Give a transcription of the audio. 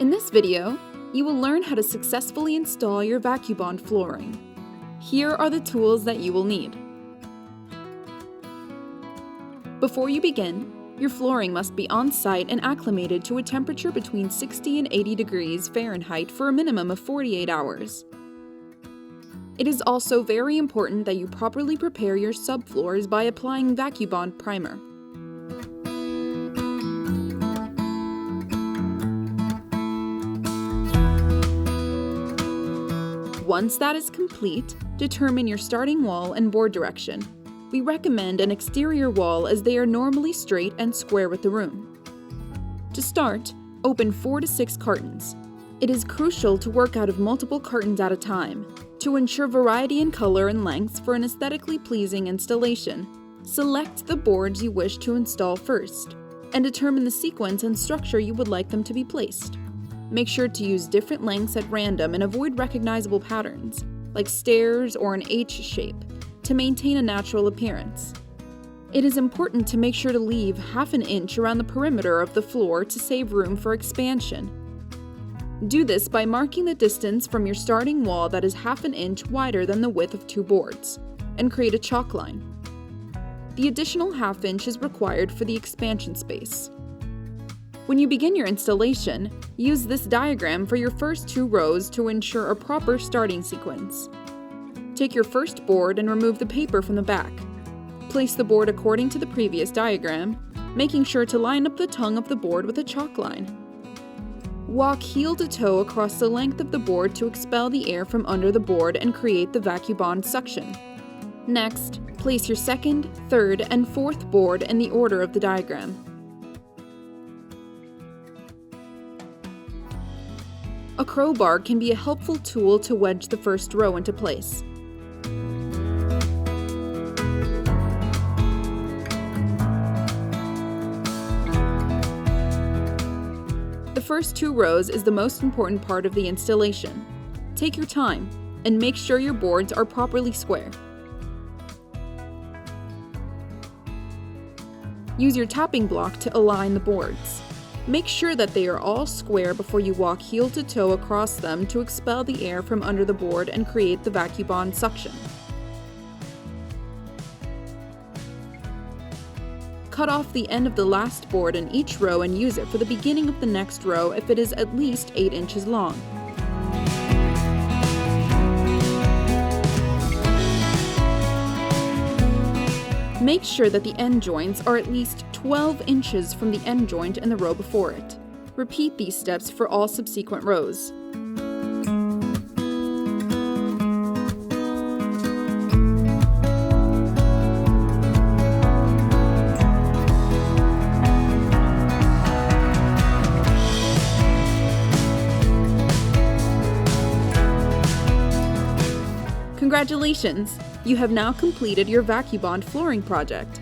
In this video, you will learn how to successfully install your Vacuubond flooring. Here are the tools that you will need. Before you begin, your flooring must be on site and acclimated to a temperature between 60 and 80 degrees Fahrenheit for a minimum of 48 hours. It is also very important that you properly prepare your subfloors by applying Vacuubond primer. Once that is complete, determine your starting wall and board direction. We recommend an exterior wall as they are normally straight and square with the room. To start, open 4 to 6 cartons. It is crucial to work out of multiple cartons at a time. To ensure variety in color and lengths for an aesthetically pleasing installation, select the boards you wish to install first, and determine the sequence and structure you would like them to be placed. Make sure to use different lengths at random and avoid recognizable patterns, like stairs or an H shape, to maintain a natural appearance. It is important to make sure to leave half an inch around the perimeter of the floor to save room for expansion. Do this by marking the distance from your starting wall that is half an inch wider than the width of 2 boards, and create a chalk line. The additional half inch is required for the expansion space. When you begin your installation, use this diagram for your first 2 rows to ensure a proper starting sequence. Take your first board and remove the paper from the back. Place the board according to the previous diagram, making sure to line up the tongue of the board with a chalk line. Walk heel to toe across the length of the board to expel the air from under the board and create the Vacuubond suction. Next, place your second, third, and fourth board in the order of the diagram. A crowbar can be a helpful tool to wedge the first row into place. The first 2 rows is the most important part of the installation. Take your time and make sure your boards are properly square. Use your tapping block to align the boards. Make sure that they are all square before you walk heel to toe across them to expel the air from under the board and create the Vacuubond suction. Cut off the end of the last board in each row and use it for the beginning of the next row if it is at least 8 inches long. Make sure that the end joints are at least 12 inches from the end joint in the row before it. Repeat these steps for all subsequent rows. Congratulations! You have now completed your Vacuubond flooring project.